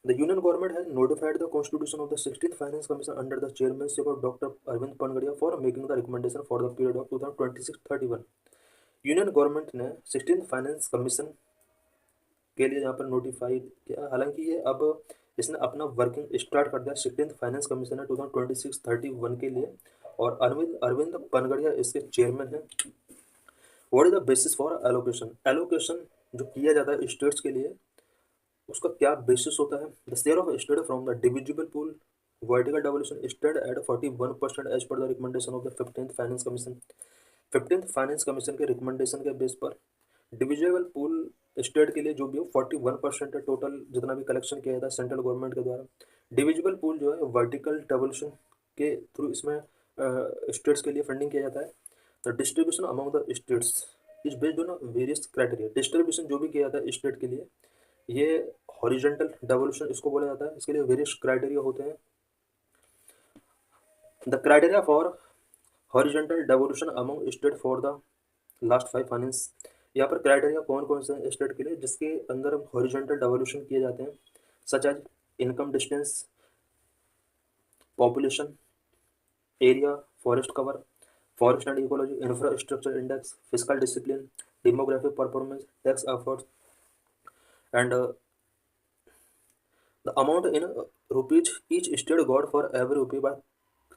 The union government has notified the constitution of the 16th finance commission under the chairmanship of doctor Arvind Panagariya for making the recommendation for the period of 2026-31। Union government ने 16th फाइनेंस कमीशन के लिए यहाँ पर notify किया। हालांकि ये अब इसने अपना वर्किंग स्टार्ट कर दिया 16th फाइनेंस कमीशन है 2026-31 के लिए, और अरविंद पनगड़िया इसके चेयरमैन हैं। What is the basis for allocation? Allocation जो किया जाता है स्टेट्स के लिए उसका क्या बेसिस होता है? The share of state from the divisible pool vertical devolution state at 41% as per the recommendation of the 15th finance commission. 15th finance commission के रिकमेंडेशन के बेस पर डिविजिबल पूल स्टेट के लिए जो भी हो 41% है टोटल जितना भी कलेक्शन किया जाता है सेंट्रल गवर्नमेंट के द्वारा। डिविजिबल पूल जो है वर्टिकल डेवोल्यूशन के थ्रू इसमें स्टेट्स के लिए फंडिंग किया जाता है। The distribution among the states, is based on various criteria. Distribution जो भी किया जाता है स्टेट के लिए, ये हॉरिजॉन्टल डेवोल्यूशन इसको बोला जाता है। इसके लिए वेरियस क्राइटेरिया होते हैं। The criteria for horizontal devolution among state for the last 5 finance. यहाँ पर क्राइटेरिया कौन कौन से हैं स्टेट के लिए जिसके अंदर हॉरिजॉन्टल डेवोल्यूशन किए जाते हैं, such as income distance, population, area, forest cover, forest and ecology, infrastructure index, physical discipline, demographic performance, tax efforts, and the amount in rupees each state got for every rupee by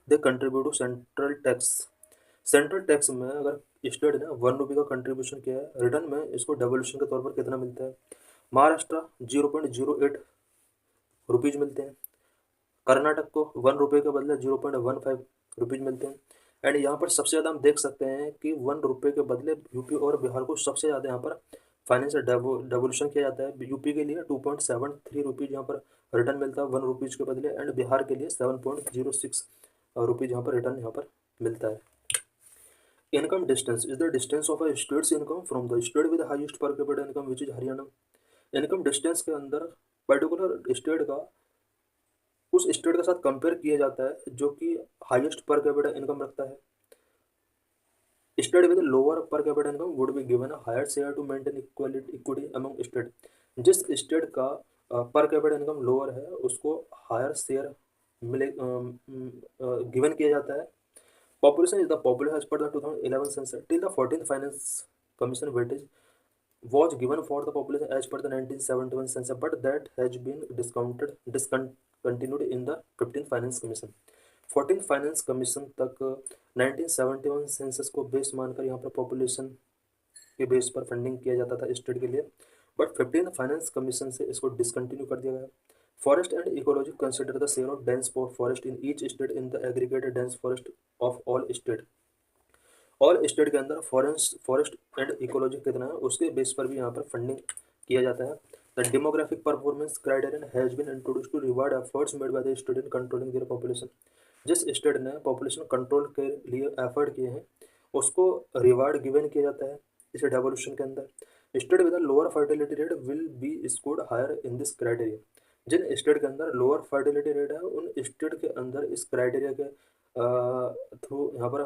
they contribute to central tax। Central tax में अगर state ने 1 रुपये का contribution किया है, return में इसको devolution के तौर पर कितना मिलता है। महाराष्ट्र 0.08 रुपीज़ मिलते हैं, कर्नाटक को 1 रुपये के बदले 0.15 रुपीज़ मिलते हैं। एंड यहाँ पर सबसे ज़्यादा हम देख सकते हैं कि 1 रुपये के बदले यूपी और बिहार को सबसे ज़्यादा यहाँ पर फाइनेंशियल डेवोल्यूशन किया जाता है। यूपी के लिए 2.73 रुपीज़ यहाँ पर रिटर्न मिलता है 1 रुपीज़ के बदले, एंड बिहार के लिए 7.06 रुपीज़ यहाँ पर रिटर्न यहाँ पर मिलता है। Income distance is the distance of a states income from the state with highest पर capita income which is Haryana. Income distance के अंदर पर्टिकुलर स्टेट का उस स्टेट के साथ कंपेयर किया जाता है जो कि हाईएस्ट पर कैपिटा इनकम रखता है। State with lower per capita income would be given a higher share to maintain equity among state. जिस स्टेट का पर कैपिटा इनकम लोअर है उसको हायर शेयर मिले गिवन किया जाता है। Population is the population as per the 2011 census. Till the 14th Finance Commission weightage was given for the population as per the 1971 census, but that has been discontinued in the 15th Finance Commission। 14th Finance Commission तक 1971 census को base मानकर यहाँ पर population के base पर funding किया जाता था स्टेट के लिए, बट 15th फाइनेंस कमीशन से इसको डिसकंटिन्यू कर दिया गया। Forest and ecology consider the share of dense forest in each state in the aggregated dense forest of all state. All state के अंदर फॉरेस्ट एंड इकोलॉजी कितना है उसके बेस पर भी यहाँ पर फंडिंग किया जाता है। The demographic performance criterion has been introduce to reward efforts made by the state in controlling their population. जिस स्टेट ने पॉपुलेशन कंट्रोल के लिए एफर्ट किए हैं उसको रिवार्ड गिवन किया जाता है इस डेवोल्यूशन के अंदर। State with lower fertility rate will be scored higher in this criteria. जिन स्टेट के अंदर लोअर फर्टिलिटी रेट है उन स्टेट के अंदर इस क्राइटेरिया के थ्रू यहाँ पर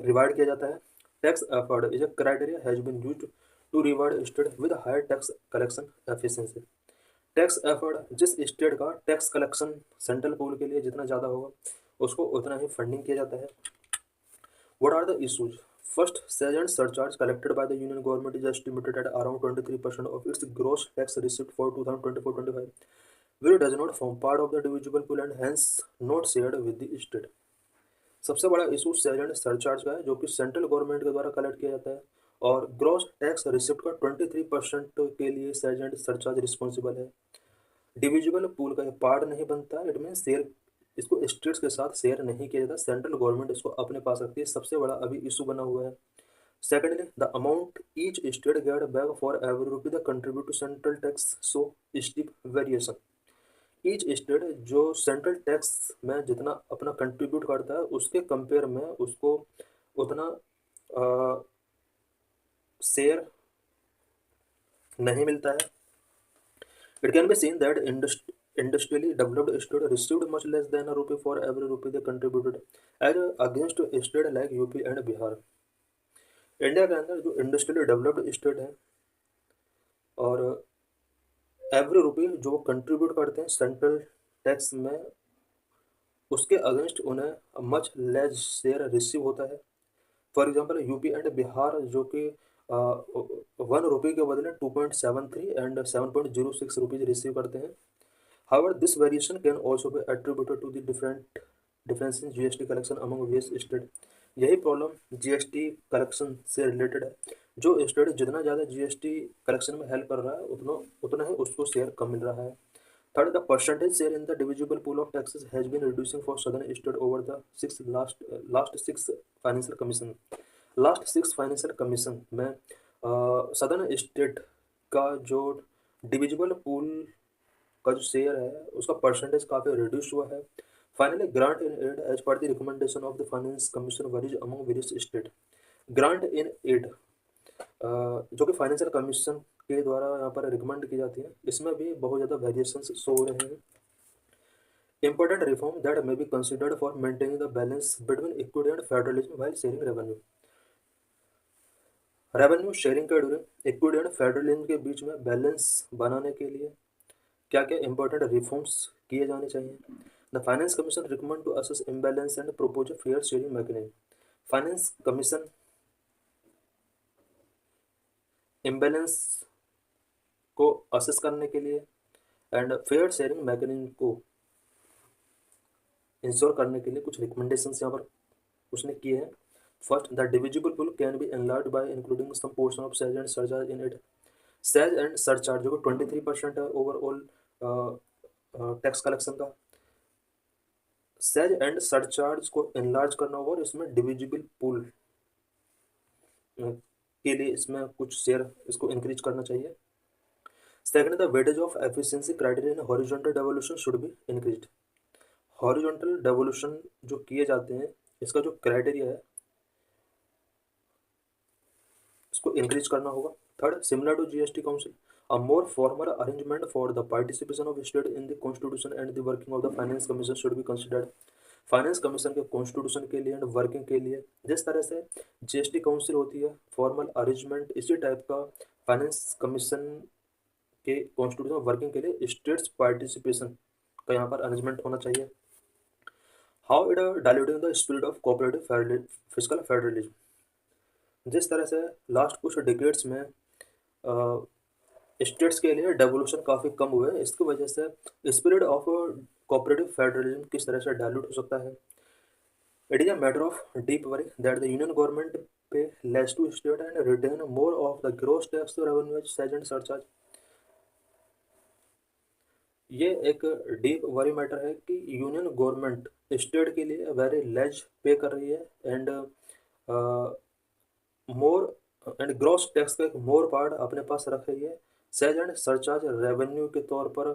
रिवार्ड किया जाता है। Tax effort is a criteria has been used to reward state with higher tax collection efficiency. Tax effort जिस स्टेट का टैक्स कलेक्शन सेंट्रल पूल के लिए जितना ज़्यादा होगा उसको उतना ही फंडिंग किया जाता है। What are the issues. First, sales and surcharge collected by the union government is estimated at around 23% of its gross tax receipt for 2024-25, which does not form part of the divisible pool and hence not shared with the state। सबसे बड़ा issue cell and surcharge का है जो कि central government के द्वारा collect किया जाता है और ग्रॉस टैक्स रिसिप्ट का 23% के लिए सेल एंड सरचार्ज रिस्पॉन्सिबल है। डिविजिबल पूल का ये पार्ट नहीं बनता, इट मीन शेयर इसको स्टेट्स के साथ शेयर नहीं किया जाता, सेंट्रल गवर्नमेंट इसको अपने पास रखती है। सबसे बड़ा अभी इशू बना हुआ है। Secondly, the amount each state get back for every rupee the contribute to central tax so steep variation. Each state जो सेंट्रल टैक्स में जितना अपना कंट्रीब्यूट करता है उसके कंपेयर में उसको उतना शेयर नहीं मिलता है। It can be seen that industrially developed state received much less than a rupee for every rupee they contributed as against a state like UP and Bihar. India के अंदर जो इंडस्ट्रियली डेवलप्ड स्टेट है और every rupee जो contribute करते हैं central tax में उसके अगेंस्ट उन्हें मच लेस शेयर रिसीव होता है। For example UP and Bihar जो कि 1 रुपये के बदले 2.73 एंड 7.06 रुपीज रिसीव करते हैं। However this variation can also be attributed to the difference in GST collection among various state. यही प्रॉब्लम जीएसटी कलेक्शन से रिलेटेड है। जो स्टेट जितना ज़्यादा जीएसटी कलेक्शन में हेल्प कर रहा है उतना ही उसको शेयर कम मिल रहा है। Third, the percentage share in the divisible pool of taxes has been reducing for southern state over the last six financial commission. Last 6 financial commission में सदर्न स्टेट का जो डिविजिबल पूल का जो शेयर है उसका परसेंटेज काफ़ी reduce हुआ है। Finally, grant in aid as per the recommendation of the finance commission varies among various state. Grant in aid जो कि फाइनेंशियल कमीशन के द्वारा यहाँ पर रिकमेंड की जाती है, इसमें भी बहुत ज़्यादा वेरिएशंस शो हो रहे हैं। Important reform that may be considered for maintaining the balance between equity and federalism while sharing revenue. Revenue sharing के ड्यूरिंग इक्विटी एंड फेडरलिज्म के बीच में बैलेंस बनाने के लिए क्या क्या इंपॉर्टेंट रिफॉर्म्स किए जाने चाहिए? The finance commission recommend to assess imbalance and propose a fair sharing mechanism. Finance commission imbalance को असेस करने के लिए एंड फेयर शेयरिंग मैकेनिज्म को इंश्योर करने के लिए कुछ रिकमेंडेशंस यहाँ पर उसने किए हैं। First, the divisible pool can be enlarge by including some portion of cess and surcharge in it. Cess and surcharge जो 23% है ओवरऑल टैक्स कलेक्शन का, सेज एंड सरचार्ज को एनलार्ज करना होगा और इसमें डिविजिबल पुल के लिए इसमें कुछ शेयर इसको इंक्रीज करना चाहिए। Second, the weightage of efficiency criteria in horizontal devolution should be increased. Horizontal devolution जो किए जाते हैं इसका जो क्राइटेरिया है इसको इंक्रीज करना होगा। Third, similar to GST council, a more formal arrangement for the participation of state in the constitution and the working of the finance commission should be considered। Finance commission के constitution के लिए and working के लिए जिस तरह से GST council होती है फॉर्मल अरेंजमेंट, इसी टाइप का फाइनेंस कमीशन के कॉन्स्टिट्यूशन वर्किंग के लिए स्टेट्स पार्टिसिपेशन का यहाँ पर अरेंजमेंट होना चाहिए। How it diluting the spirit of cooperative fiscal federalism, जिस तरह से लास्ट कुछ डिकेड्स में स्टेट्स के लिए डेवोल्यूशन काफ़ी कम हुए हैं, इसकी वजह से स्पिरिट ऑफ कोऑपरेटिव फेडरलिज्म किस तरह से डायल्यूट हो सकता है। It is a matter of deep worry that the union government pay less to state and retain more of the gross tax revenue as cess and surcharge. ये एक deep worry matter है कि union government state के लिए very लेज पे कर रही है and more and gross tax का एक मोर पार्ट अपने पास रख रही है। सेज एंड सरचार्ज रेवेन्यू के तौर पर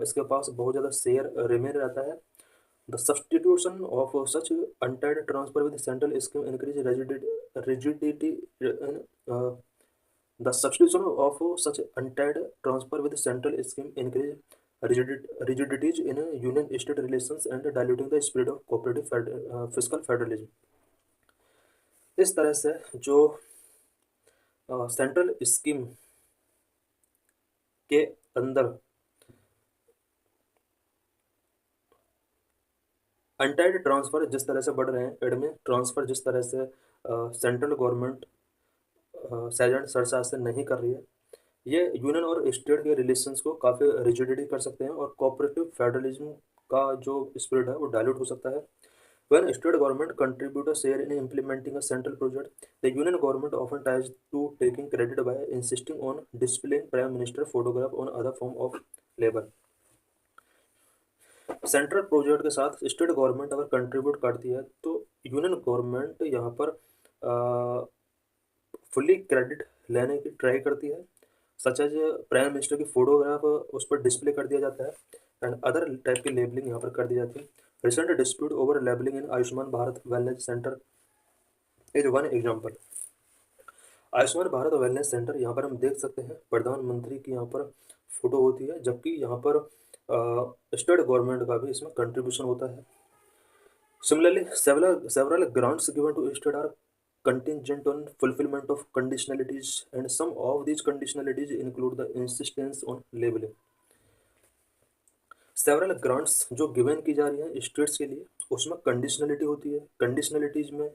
इसके पास बहुत ज़्यादा शेयर रिमेन रहता है। The substitution of such untied transfer with central scheme increase rigidity the substitution of such untied transfer with central scheme increase rigidities in union state relations and diluting the spirit of cooperative fiscal federalism। इस तरह से जो central scheme के अंदर untied transfer जिस तरह से बढ़ रहे हैं, एडमिन ट्रांसफर जिस तरह से central government says and surcharge से नहीं कर रही है, ये यूनियन और स्टेट के रिलेशंस को काफ़ी रिजिडिटी कर सकते हैं और कोऑपरेटिव फेडरलिज्म का जो स्पिरिट है वो डायल्यूट हो सकता है। When state government contribute a share in implementing a central project, the union government often tries to taking credit by insisting on displaying prime minister photograph on other form of labor। Central project के साथ state government अगर contribute करती है तो union government यहाँ पर fully credit लेने की ट्राई करती है, सच एज प्राइम मिनिस्टर की फोटोग्राफ उस पर डिस्प्ले कर दिया जाता है एंड अदर टाइप की लेबलिंग यहाँ पर कर दी जाती है। Recent dispute over labelling in Ayushman Bharat wellness centre is one example. Ayushman Bharat wellness centre यहाँ पर हम देख सकते हैं प्रधानमंत्री की यहाँ पर फोटो होती है, जबकि यहाँ पर स्टेट गवर्नमेंट का भी इसमें कंट्रीब्यूशन होता है। Similarly several grants given to state are contingent on fulfillment of conditionalities and some of these conditionalities include the insistence on labeling। Several grants जो गिवन की जा रही हैं स्टेट्स के लिए उसमें कंडीशनलिटी होती है। कंडीशनलिटीज में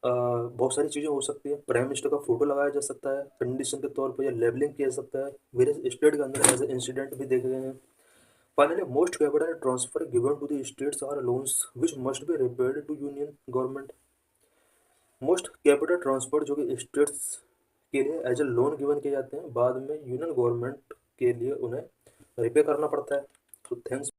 बहुत सारी चीज़ें हो सकती है, प्राइम मिनिस्टर का फोटो लगाया जा सकता है कंडीशन के तौर पर, या लेबलिंग किया जा सकता है। मेरे स्टेट के अंदर ऐसे इंसिडेंट भी देखे गए हैं। Finally most capital transfer given to the states are loans which must be repaid to union government. Most capital transfer जो कि स्टेट्स के लिए एज ए लोन गिवन किए जाते हैं, बाद में यूनियन गवर्नमेंट के लिए उन्हें रिपे करना पड़ता है। तो थैंक्स।